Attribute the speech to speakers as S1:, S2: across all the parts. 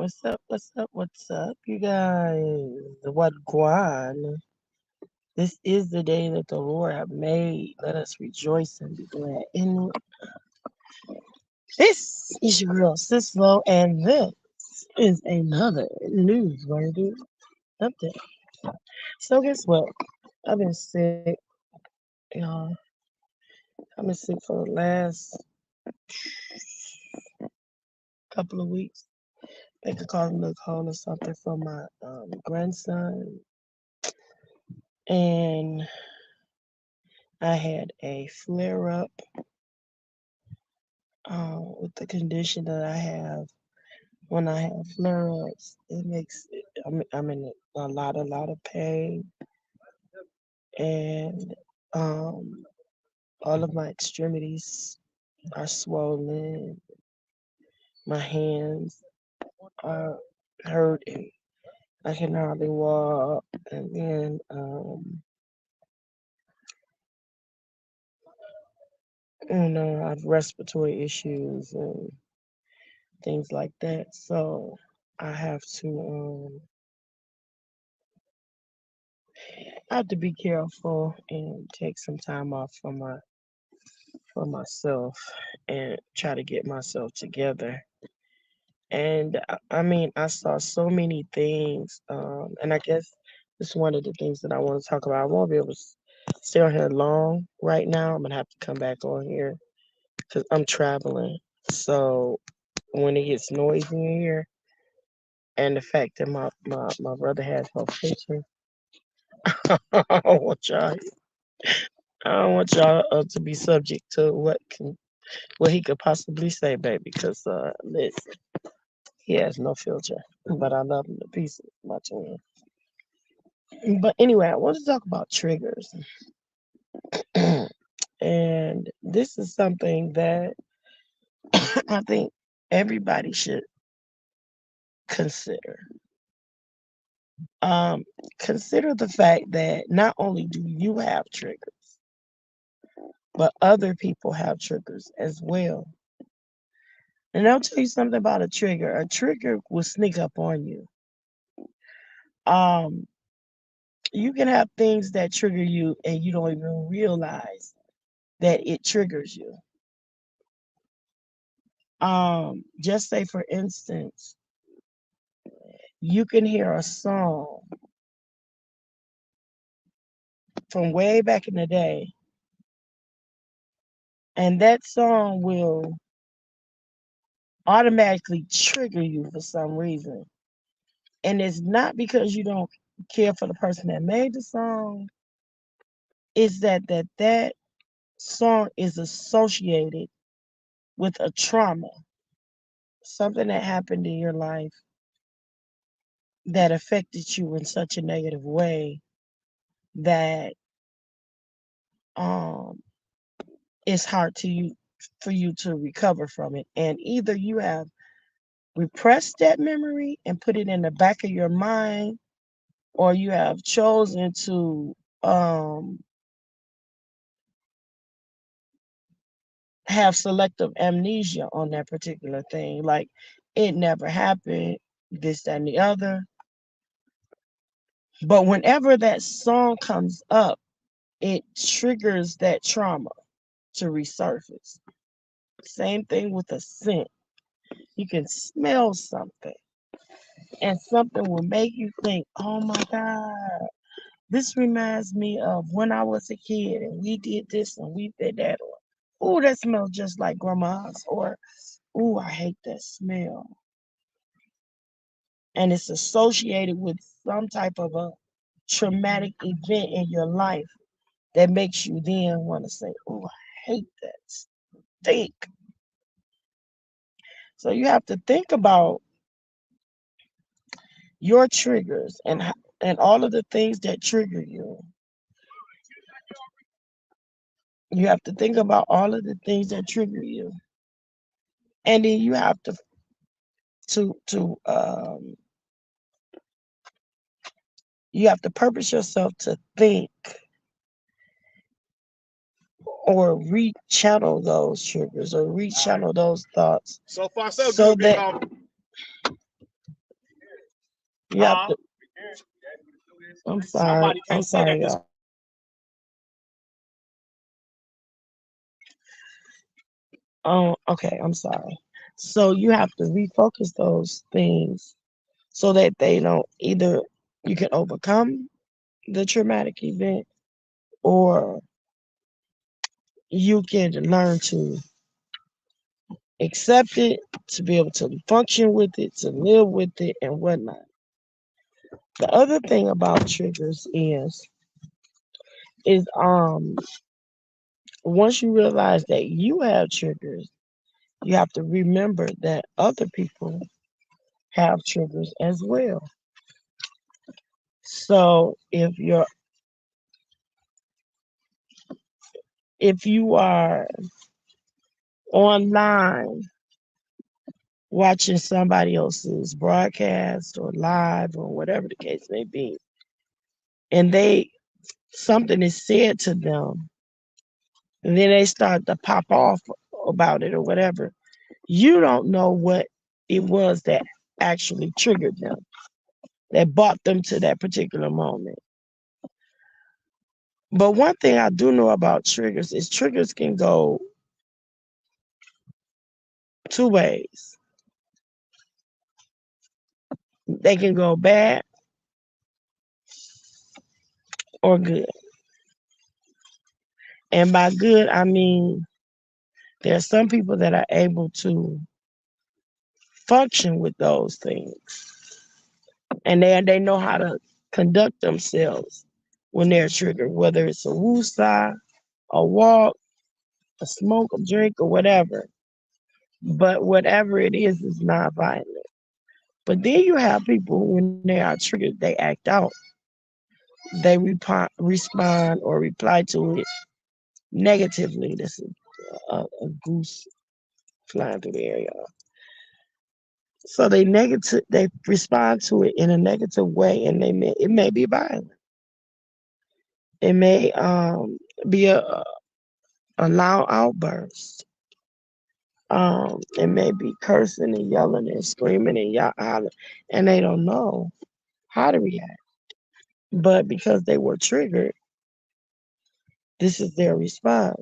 S1: What's up? What's up? What's up, you guys? What guan? This is the day that the Lord have made. Let us rejoice and be glad in it. This is your girl Sislo, and this is another newsworthy update. So guess what? I've been sick, y'all. I've been sick for the last couple of weeks. I think I caught a little cold or something from my grandson, and I had a flare up with the condition that I have. When I have flare ups, it makes I'm in a lot of pain, and um, all of my extremities are swollen. My hands are hurting. I can hardly walk, and then I have respiratory issues and things like that. So I have to be careful and take some time off for myself and try to get myself together. And I mean, I saw so many things, and I guess this is one of the things that I want to talk about. I won't be able to stay on here long right now. I'm gonna have to come back on here because I'm traveling. So when it gets noisy in here, and the fact that my brother has no picture, I don't want y'all. I don't want y'all to be subject to what he could possibly say, baby. Because listen, he has no filter, but I love him to pieces, my twin. But anyway, I want to talk about triggers, and this is something that I think everybody should consider. Um, Consider the fact that not only do you have triggers, but other people have triggers as well. And I'll tell you something about a trigger. A trigger will sneak up on you. Um, you can have things that trigger you and you don't even realize that it triggers you. Just say for instance, you can hear a song from way back in the day, and that song will automatically trigger you for some reason. And it's not because you don't care for the person that made the song, it's that song is associated with a trauma, something that happened in your life that affected you in such a negative way that um it's hard to you for you to recover from it. And either you have repressed that memory and put it in the back of your mind, or you have chosen to um have selective amnesia on that particular thing. Like it never happened, this, that, and the other. But whenever that song comes up, it triggers that trauma to resurface. Same thing with a scent. You can smell something and something will make you think, oh my God, this reminds me of when I was a kid and we did this and we did that. Or, oh, that smells just like grandma's. Or, oh, I hate that smell. And it's associated with some type of a traumatic event in your life that makes you then want to say, oh, I hate that stink. So you have to think about your triggers and all of the things that trigger you. You have to think about all of the things that trigger you, and then you have to you have to purpose yourself to think or rechannel those triggers or rechannel those thoughts
S2: So far, so
S1: so
S2: good, big
S1: that
S2: homie.
S1: You have to. I'm sorry. I'm sorry, y'all. Oh, okay. I'm sorry. So you have to refocus those things so that they don't either you can overcome the traumatic event or you can learn to accept it, to be able to function with it, to live with it, and whatnot. The other thing about triggers is once you realize that you have triggers, you have to remember that other people have triggers as well. So if you are online watching somebody else's broadcast or live or whatever the case may be, and they something is said to them, and then they start to pop off about it or whatever, you don't know what it was that actually triggered them, that brought them to that particular moment. But one thing I do know about triggers is triggers can go two ways. They can go bad or good. And by good, I mean there are some people that are able to function with those things, and they know how to conduct themselves when they're triggered, whether it's a woosah, a walk, a smoke, a drink, or whatever. But whatever it is not violent. But then you have people when they are triggered, they act out. They respond or reply to it negatively. This is a goose flying through the air, y'all. So they respond to it in a negative way, and it may be violent. It may be a loud outburst. It may be cursing and yelling and screaming and hollering, and they don't know how to react. But because they were triggered, this is their response.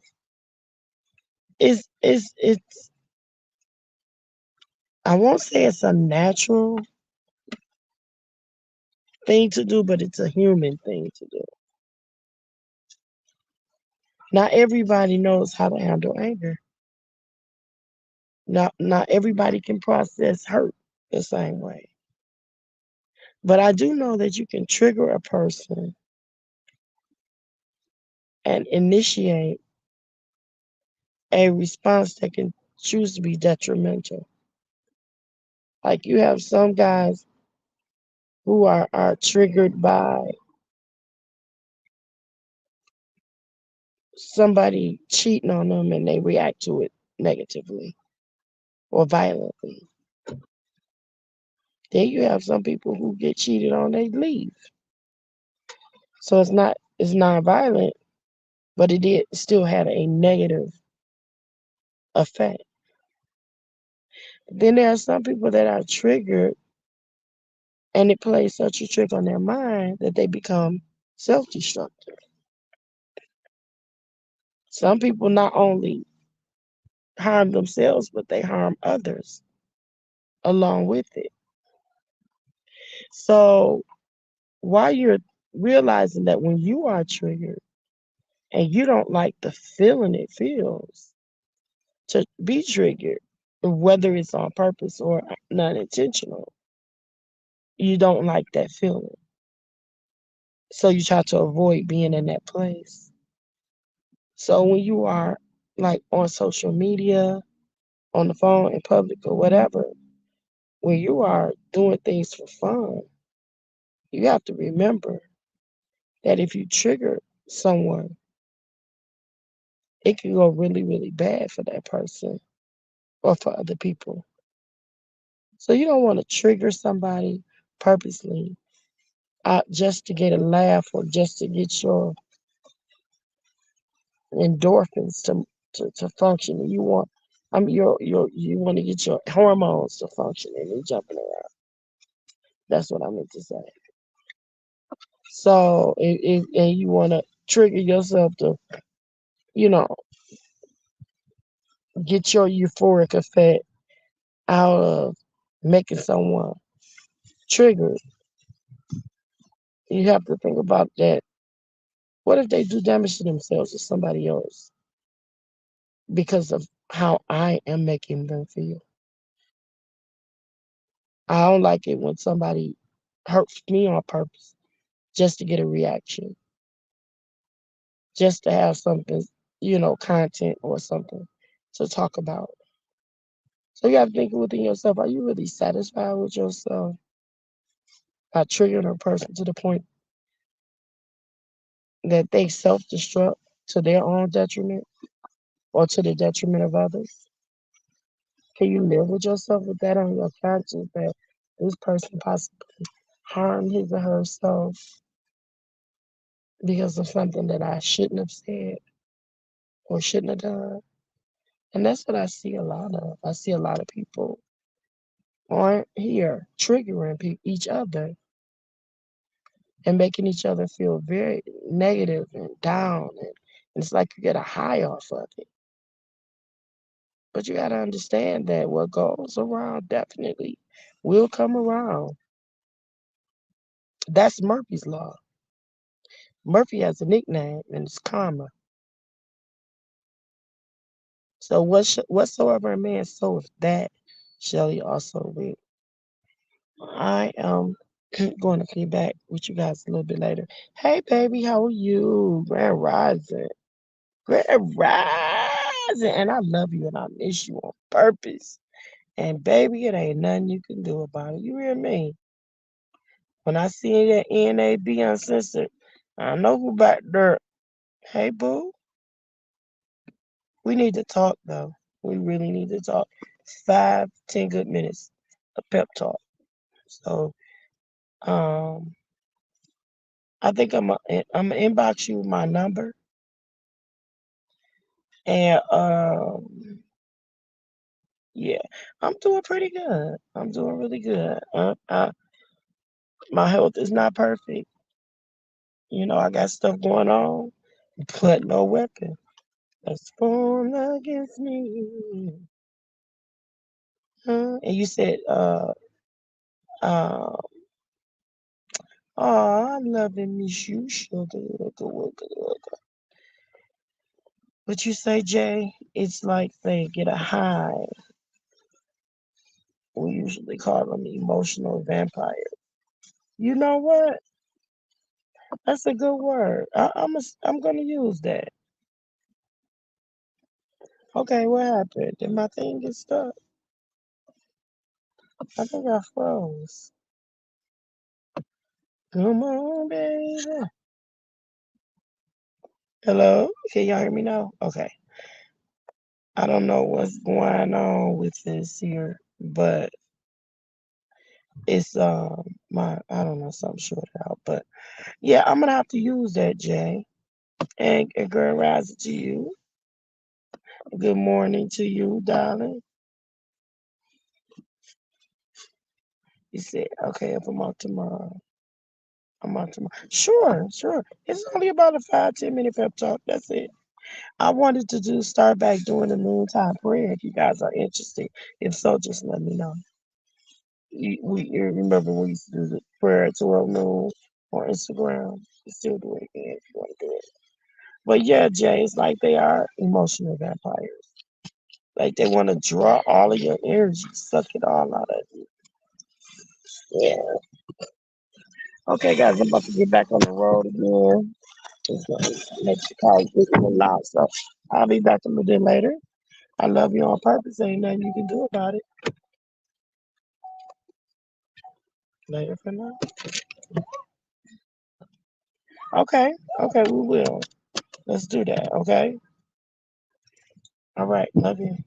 S1: It's I won't say it's a natural thing to do, but it's a human thing to do. Not everybody knows how to handle anger. Not everybody can process hurt the same way. But I do know that you can trigger a person and initiate a response that can choose to be detrimental. Like you have some guys who are triggered by somebody cheating on them and they react to it negatively or violently. Then you have some people who get cheated on, they leave. So it's not violent, but it still had a negative effect. Then there are some people that are triggered and it plays such a trick on their mind that they become self-destructive. Some people not only harm themselves, but they harm others along with it. So while you're realizing that when you are triggered and you don't like the feeling it feels to be triggered, whether it's on purpose or not intentional, you don't like that feeling. So you try to avoid being in that place. So when you are like on social media, on the phone, in public, or whatever, when you are doing things for fun, you have to remember that if you trigger someone, it can go really, really bad for that person or for other people. So you don't want to trigger somebody purposely just to get a laugh or just to get your endorphins to function. And you want you want to get your hormones to function and you're jumping around. That's what I meant to say. So, and you want to trigger yourself to, you know, get your euphoric effect out of making someone triggered, you have to think about that. What if they do damage to themselves or somebody else because of how I am making them feel? I don't like it when somebody hurts me on purpose just to get a reaction, just to have something, content or something to talk about. So you have to think within yourself, are you really satisfied with yourself by triggering a person to the point that they self destruct to their own detriment or to the detriment of others? Can you live with yourself with that on your conscience that this person possibly harmed his or herself because of something that I shouldn't have said or shouldn't have done? And that's what I see a lot of. I see a lot of people on here triggering each other and making each other feel very negative and down. And it's like you get a high off of it. But you got to understand that what goes around definitely will come around. That's Murphy's Law. Murphy has a nickname, and it's karma. So whatsoever a man soweth, that shall he also reap. I am going to be back with you guys a little bit later. Hey, baby, how are you? Grand Rising. Grand Rising. And I love you and I miss you on purpose. And baby, it ain't nothing you can do about it. You hear me? When I see that NAB uncensored, I know who back there. Hey, boo, we need to talk though. We really need to talk. 5, 10 good minutes of pep talk. So, um, I think I'm gonna inbox you my number, and yeah, I'm doing pretty good. I'm doing really good. My health is not perfect. I got stuff going on, but no weapon that's formed against me. And you said, uh, oh, I love and miss you, sugar. But you say, Jay, it's like they get a high. We usually call them emotional vampires. You know what? That's a good word. I'm gonna use that. Okay, what happened? Did my thing get stuck? I think I froze. Come on, baby. Hello? Can y'all hear me now? Okay. I don't know what's going on with this here, but it's my I don't know something short out. But yeah, I'm gonna have to use that, Jay. And Grand Rising to you. Good morning to you, darling. You said, okay, if I'm out tomorrow, I'm out tomorrow. Sure, sure. It's only about a 5, 10 minute pep talk. That's it. I wanted to start back doing the noontime prayer if you guys are interested. If so, just let me know. You remember we used to do the prayer at 12 noon on Instagram. You still do it again if you want to do it. But yeah, Jay, it's like they are emotional vampires. Like they want to draw all of your energy, suck it all out of you. Yeah. Okay, guys, I'm about to get back on the road again. It's gonna make the call quick and a lot. So I'll be back a little bit later. I love you on purpose. Ain't nothing you can do about it. Later for now. Okay. Okay, we will. Let's do that. Okay. All right. Love you.